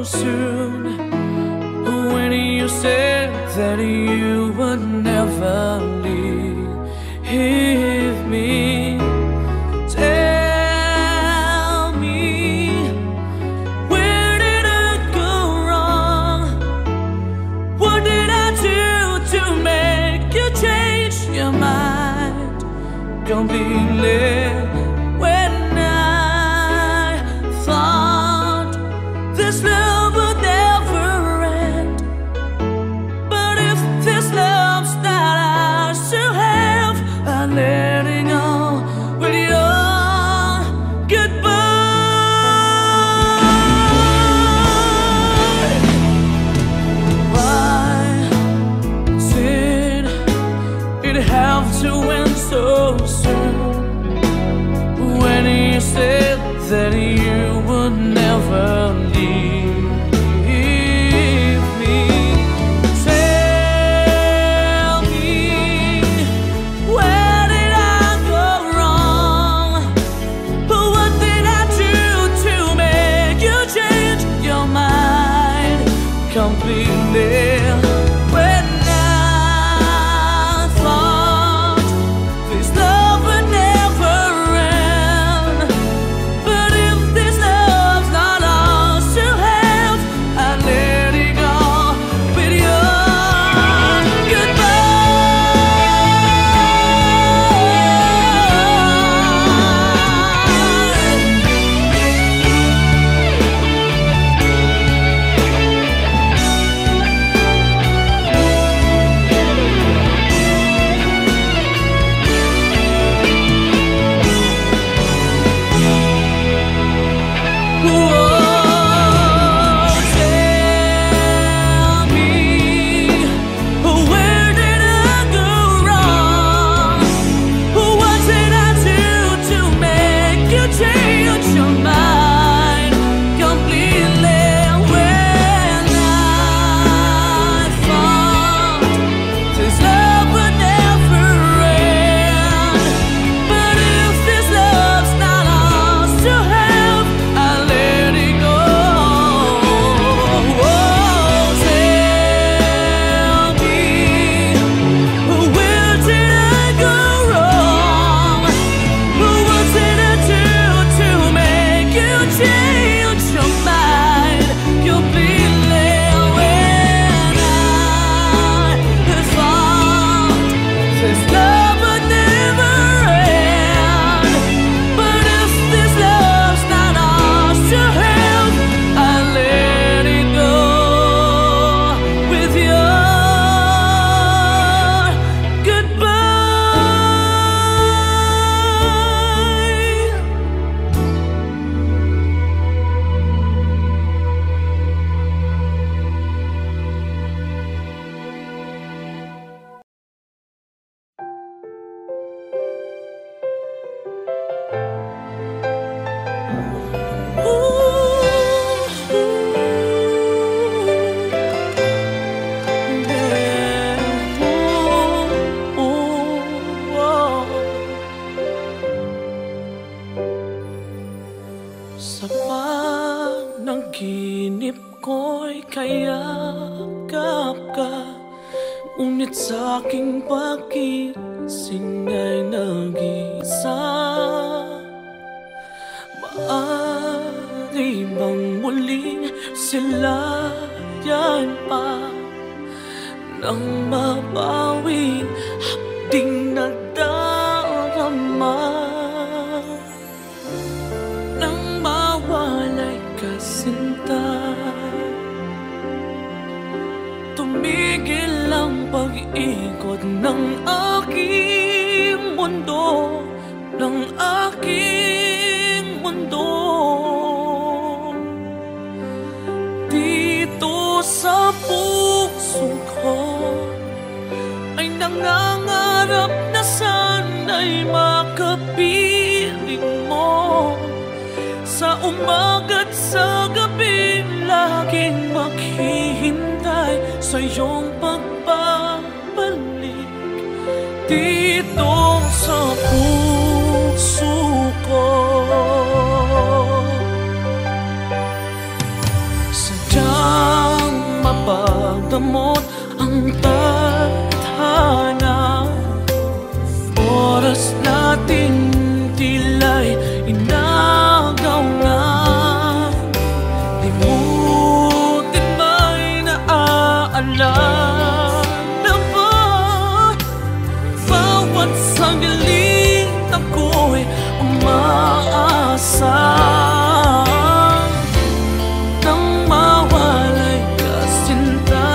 soon when you said that you would never leave me. Tell me, where did I go wrong? What did I do to make you change your mind completely? When I thought this love would never end, but if this love's not ours to have, I'm letting go with your goodbye. Why did it have to end so soon when you said that you would never leave me? Tell me, where did I go wrong? What did I do to make you change your mind completely? When I thought this love would never end, but if this love's not ours to have, I let it go with your panaginip ko'y kayakap ka, ngunit sa'king pagising ay nag-isa. Maaari bang muling silayan pa nang mabawing hapding nadarama? Nang mawalay ka, sinta, tumigil ang pag-ikot ng aking mundo, ng aking mundo. Dito sa puso ko ay nangangarap na sana'y makapiling mo. Sa umaga't sa gabi, laging maghihintay sa iyong pagbabalik. Dito sa puso ko, umaasa nang mawalay ka, sinta.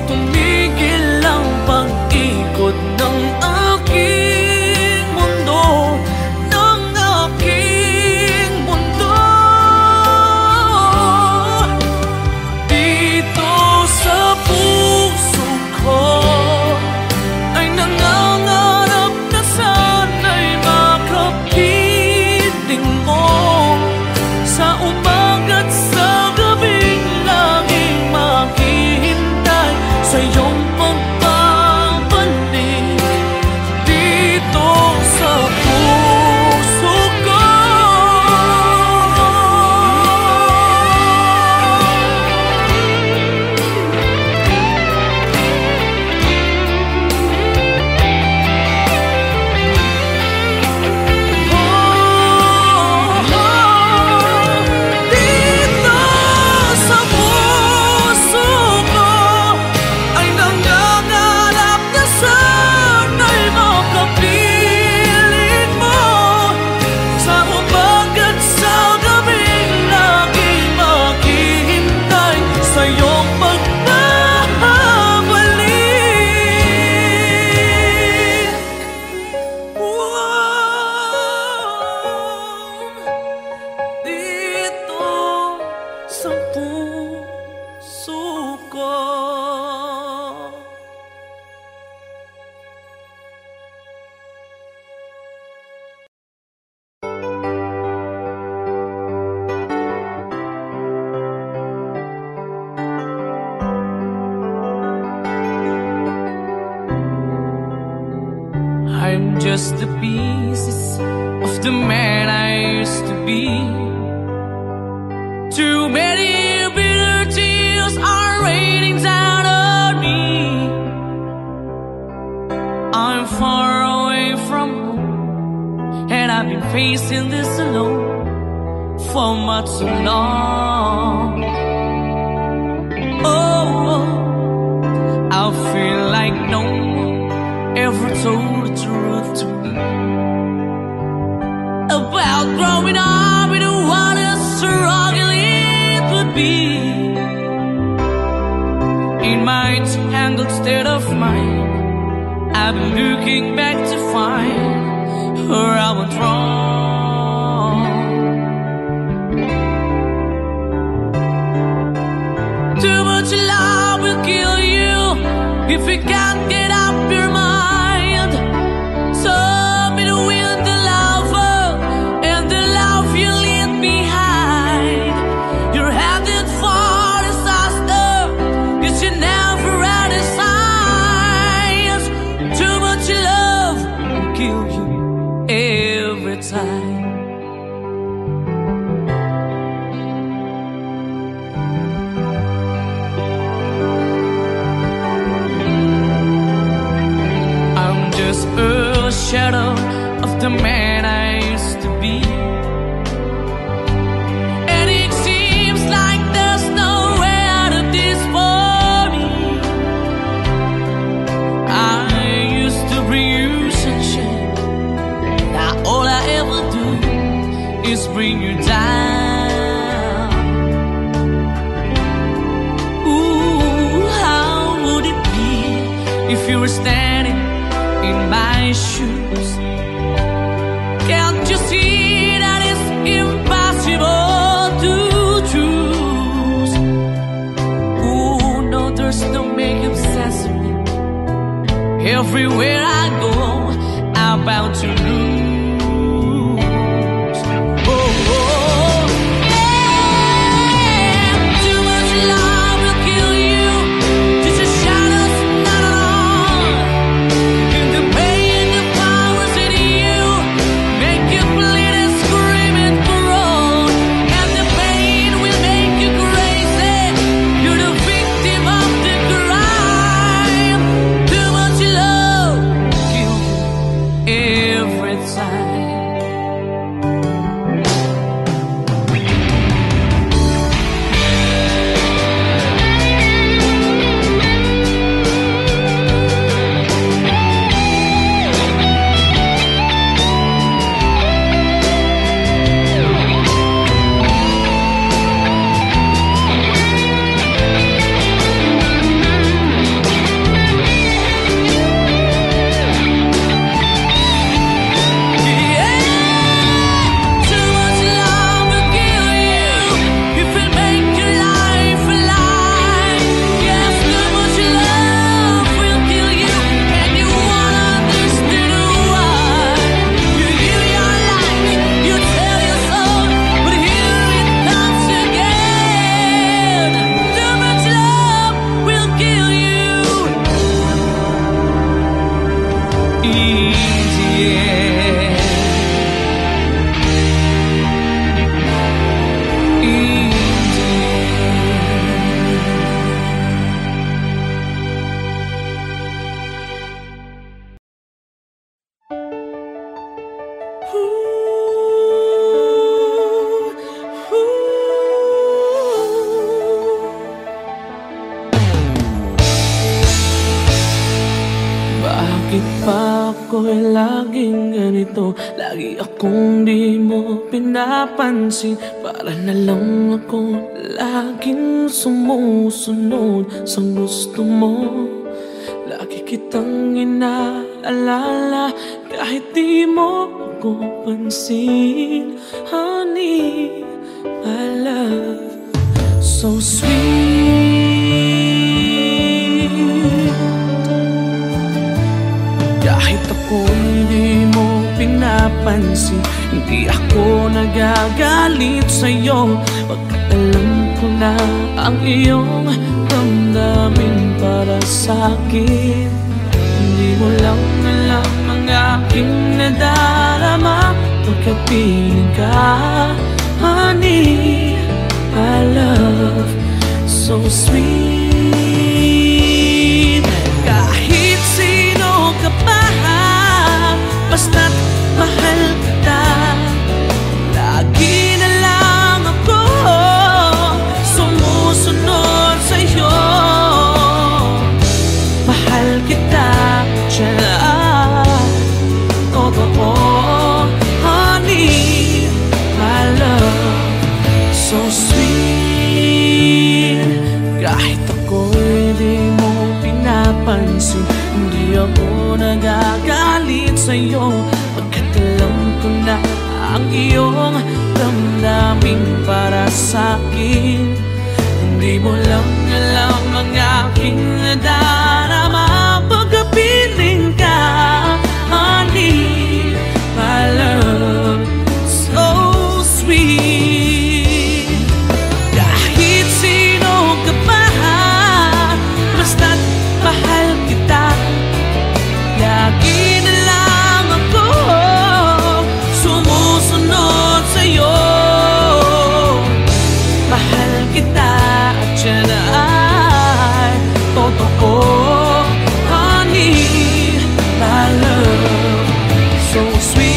Tumigil ang pag-ikot ng aking mundo, ng aking mundo. Dito sa puso ko ay nangangarap na sana'y makapiling mo. Sa umaga't sa gabing laging maghihintay sa iyong pagbabalik dito sa puso ko. Dito sa puso ko ay nangangarap na sana'y makapiling mo. Sa umaga't sa gabing laging maghihintay sa iyong pagbabalik. Dito sa puso ko. I'm just the pieces of the man I used to be. Too many bitter tears are raining down on me. I'm far away from home, and I've been facing this alone for much too long. Oh, I feel like no one ever told the truth to me about growing up in what a struggle it would be. In my tangled state of mind, I've been looking back to find where I went wrong. Too much love will kill you if you can't get up your mind. So between the lover and the love you leave behind, you're headed for disaster, 'cause you never had a signs. Too much love will kill you every time. A shadow of the man I used to be, and it seems like there's no way out of this for me. I used to bring you sunshine, now all I ever do is bring you down. Ooh, how would it be if you were standing in my shoes? Can't you see that it's impossible to choose? Ooh, no, there's no making sense of me. Everywhere I go, I'm bound to lose. Oh, oh, yeah. Too much love will kill you, just a shadow's not at all. In the pain, the powers in you make you bleed and scream and groan, and the pain will make you crazy. You're the victim of the crime. Too much love kill you every time. ay laging ganito. Lagi akong di mo pinapansin. Para na lang ako laging sumusunod sa gusto mo. Lagi kitang inaalala kahit di mo ako pansin. Honey, my love, so sweet. Kahit ako hindi mo pinapansin, hindi ako nagagalit sa'yo. Pagkat alam ko na ang iyong damdamin para sa'kin. Hindi mo lang alam ang aking nadarama pagkapiling ka. Honey, my love, so sweet. Kahit sino ka pa, basta't mahal kita. Lagi na lang ako sumusunod sa'yo. Mahal kita, dyan, totoo. Honey, my love, so sweet. Kahit ako'y di mo pinapansin, hindi ako nagagalit sa'yo. Pagkat alam ko na ang iyong damdamin para sa'kin. Hindi mo lang alam ang aking nadarama pagkapiling ka. Honey, my love, so sweet. Kahit sino ka pa, basta't mahal kita. Lagi na lang ako sumusunod sa'yo. Mahal kita at yan ay totoo. Honey, my love, so sweet.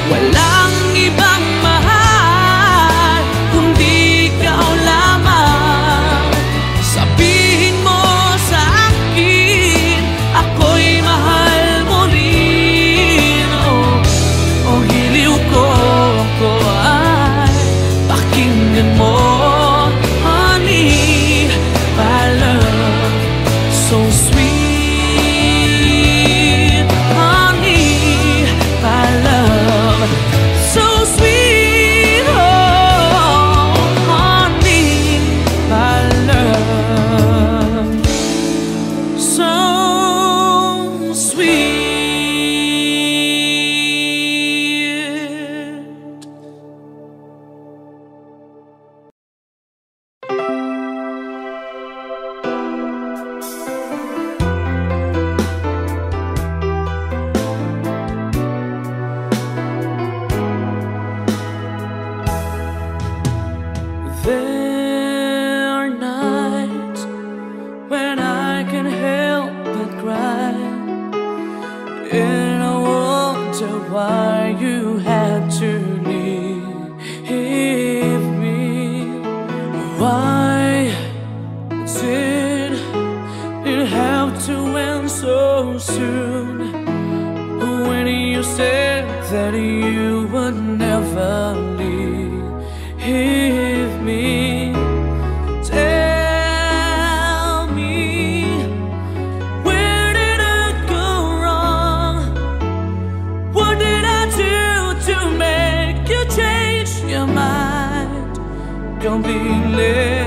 Walang ibang mahal kundi ikaw lamang. Sabihin mo sa akin, ako'y mahal mo rin. Oh, hiliw ko ako ay pakinggan mo. Honey, my love, so sweet. Honey, my love, so sweet. Oh, honey, my love, so sweet. There are nights when I can't help but cry, and I wonder why you had to leave me. Why did it have to end so soon? When you said that you would never leave me. Tell me, where did I go wrong? What did I do to make you change your mind completely?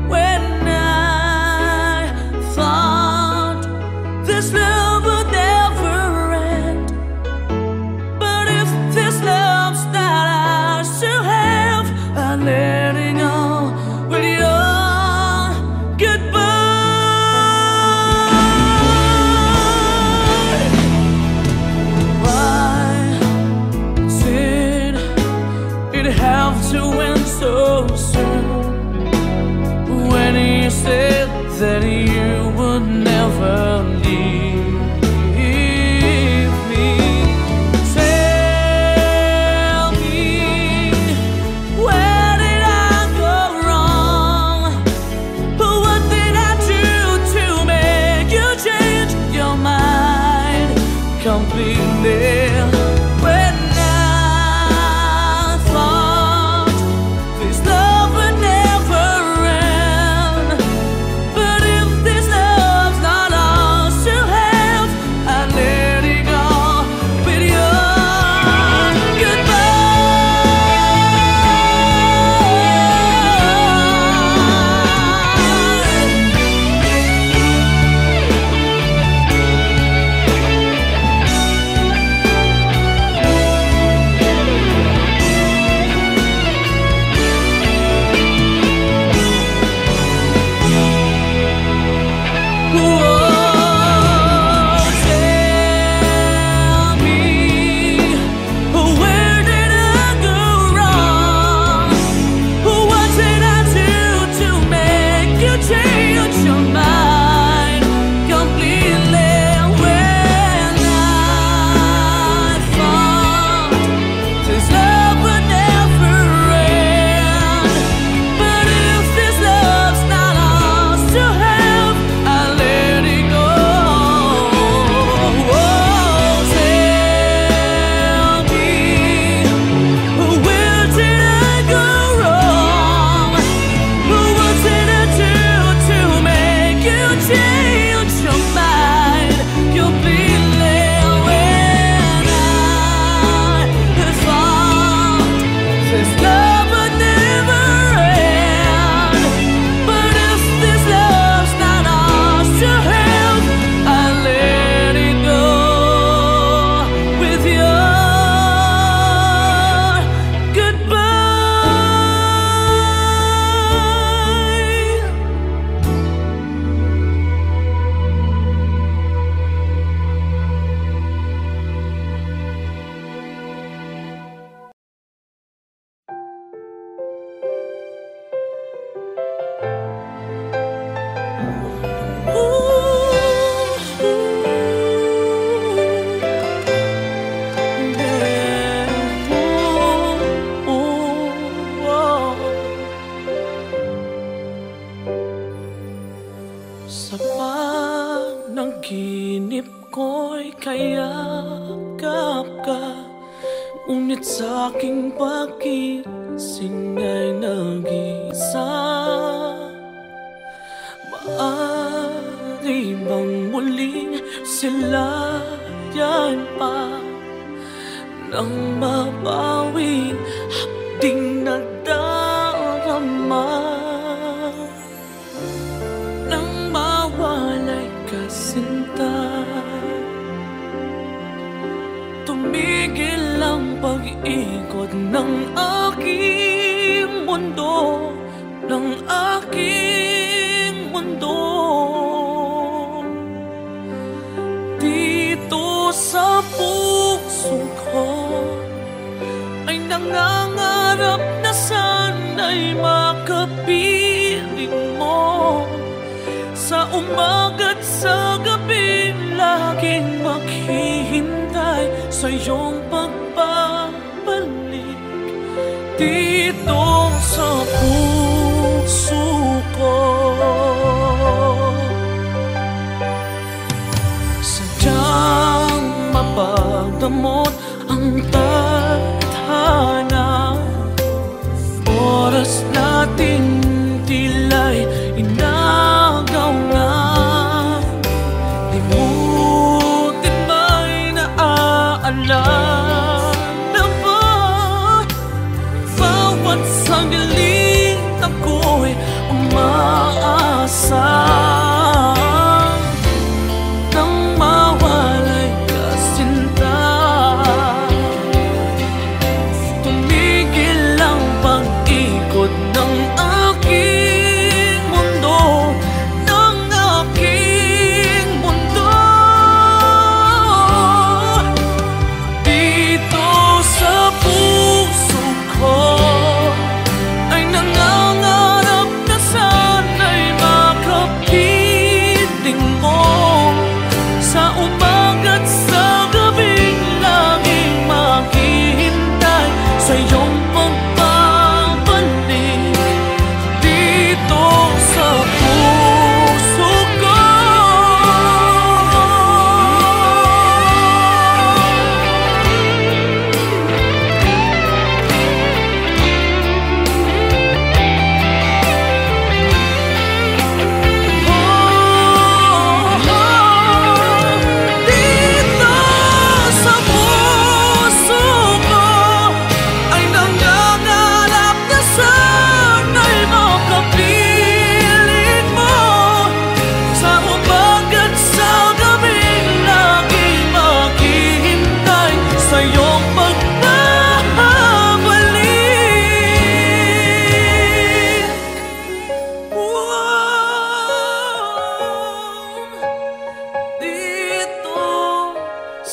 When I thought this love would never end, but if this love's not ours completely. When I thought this love would never end, but if this love's not ours to have, I let it go with your goodbye. Sa panaginip ko'y kayakap ka, ngunit sa'king pagising ay nag-isa. Maaari bang muling silayan pa nang mabawing hapding nadarama? Sinta, tumigil ang pag-ikot ng aking mundo, ng aking mundo. Dito sa puso ko ay nangangarap na sana'y makapiling mo. Sa umaga't sa gabi, laging maghihintay sa iyong pagbabalik dito sa puso ko. Sadyang mapagdamot ang tadhana, oras natin tila'y inagaw na. Limutin ba'y naaalala ba? Bawat sandali ako'y umaasa nang mawalay ka, sinta.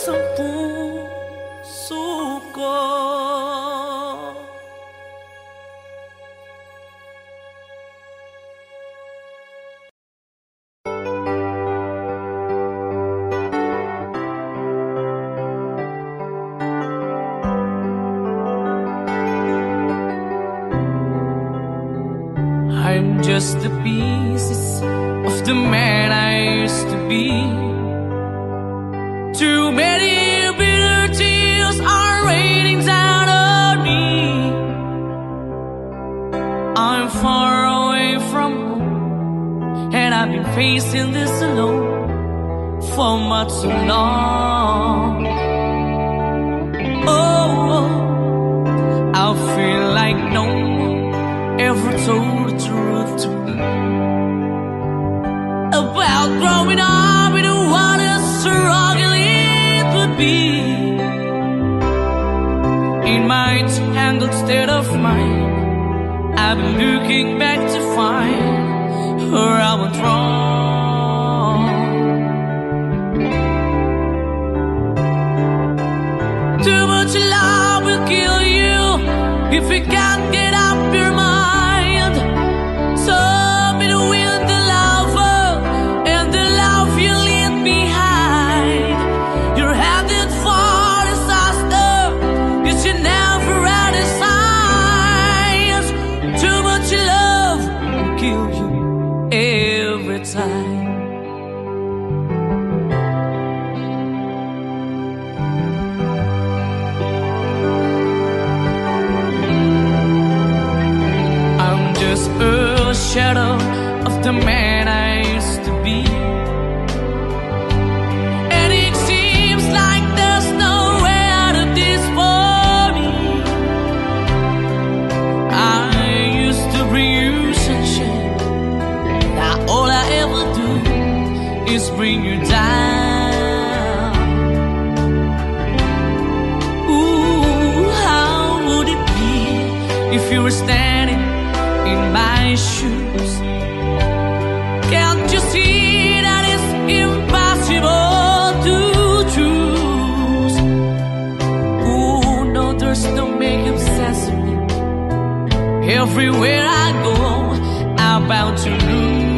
ang puso ko. I'm just the pieces of the man I used to be. Too many bitter tears are raining down on me. I'm far away from home, and I've been facing this alone for much too long. Oh, I feel like no one ever told the truth to me about growing up in what a struggle it would be. In my tangled state of mind, I've been looking back to find where I went wrong. Too much love will kill you if you can't get up your mind. Shadow of the man I used to be, and it seems like there's no way out of this for me. I used to bring you sunshine, now all I ever do is bring you down. Ooh, how would it be if you were standing in my shoes? Can't you see that it's impossible to choose? Oh no, there's no making sense of me. Everywhere I go, I'm bound to lose.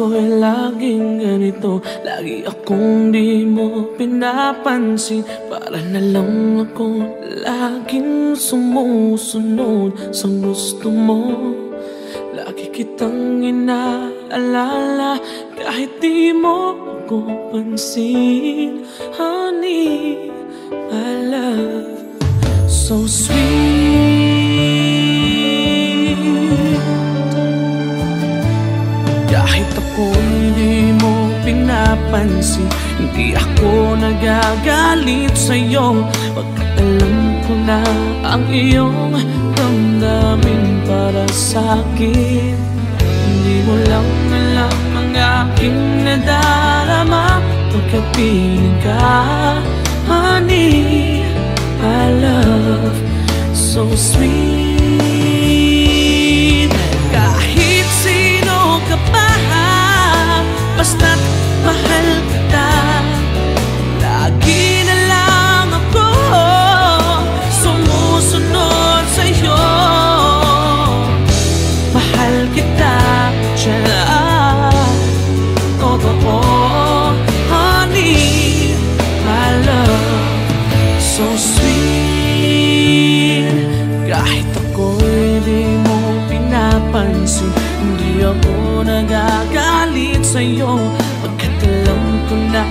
ako'y laging ganito. Lagi akong di mo pinapansin. Para na lang ako laging sumusunod sa gusto mo. Lagi kitang inaalala kahit di mo ako pansin. Honey, my love, so sweet. Kahit ako'y di mo pinapansin, hindi ako nagagalit sa'yo, pagkat alam ko na ang iyong damdamin para sa'kin. Hindi mo lang alam ang aking nadarama pagkapiling ka, honey. My love, so sweet. Kahit sino ka pa, basta't mahal kita, lagi na lang ako sumusunod sa'yo. Mahal kita, totoo, honey. My love, so sweet. Kahit ako'y di mo pinapansin, hindi ako nagagalit sa'yo, pagkat alam ko na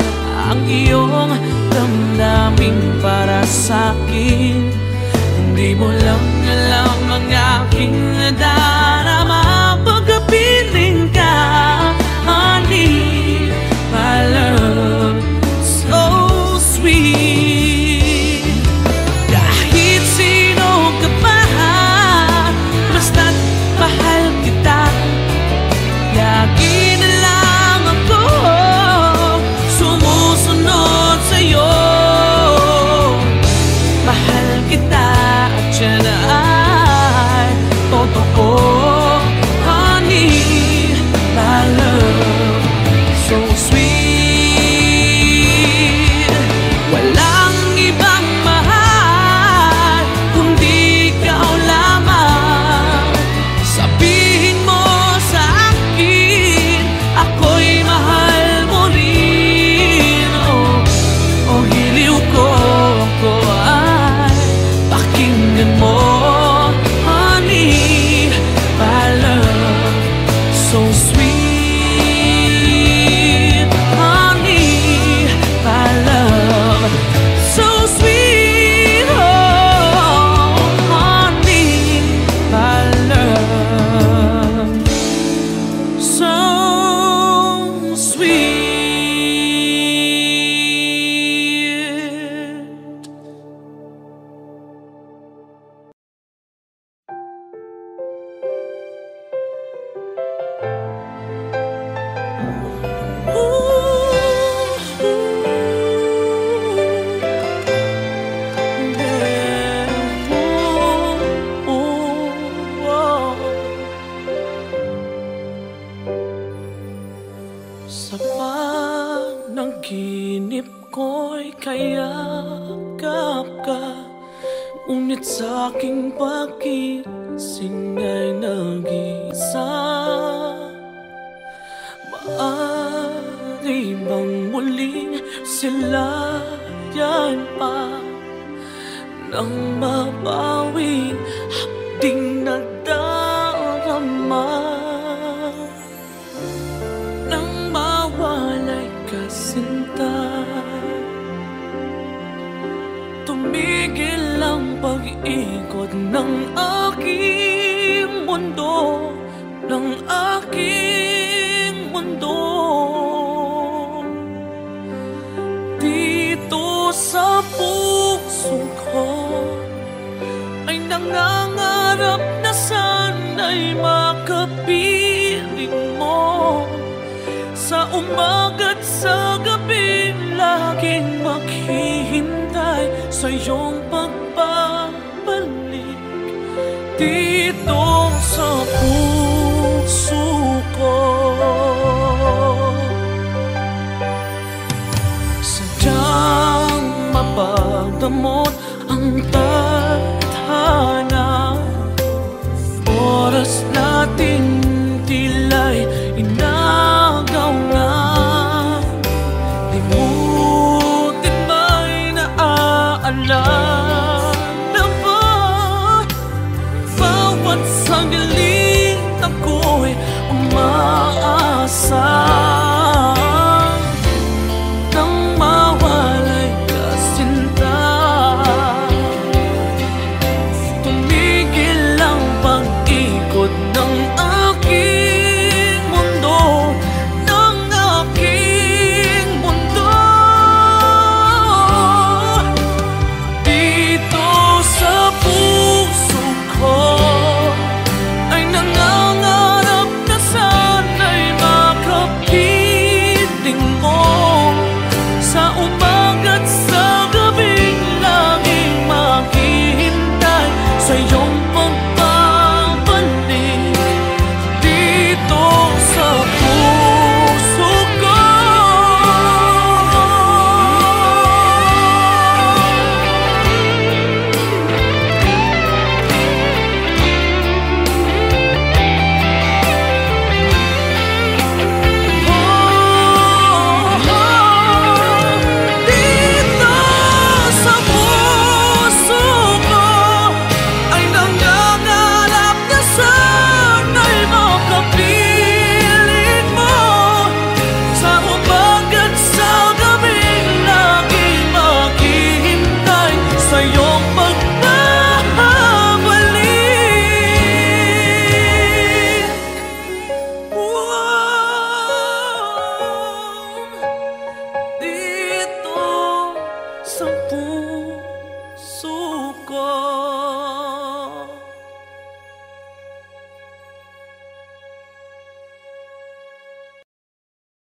ang iyong damdamin para sa'kin. Hindi mo lang alam ang aking nadarama pagkapiling ka, honey. My love, so sweet. Kahit sino ka pa, basta't mahal kita, lagi na lang ako sumusunod sa'yo. Mahal kita at yan ay totoo, honey. My love, so sweet. Walang ibang mahal kundi ikaw lamang. Sabihin mo sa akin, ako'y mahal mo rin. Oh, hiliw ko, ako ay pakinggan mo, honey. My love, so sweet, honey. My love, so sweet, oh, honey. My love, so sweet. Sa panaginip ko'y kayakap ka, ngunit sa'king pagising ay nag-isa. Maaari bang muling silayan pa nang mabawing hapding nadarama? Nang mawalay ka, sinta, tumigil ang pag-ikot ng aking mundo, ng aking mundo. Dito sa puso ko ay nangangarap na sana'y makapiling mo. Sa umaga't sa gabi, laging maghihintay sa iyong pagbabalik. Dito sa puso ko, sadyang mapagdamot ang tadhana. Oras natin tila'y inagaw na. Limutin ba'y naaalala na ba? Bawat sandali ako'y umaasa. Nang mawalay ka, sinta, ko.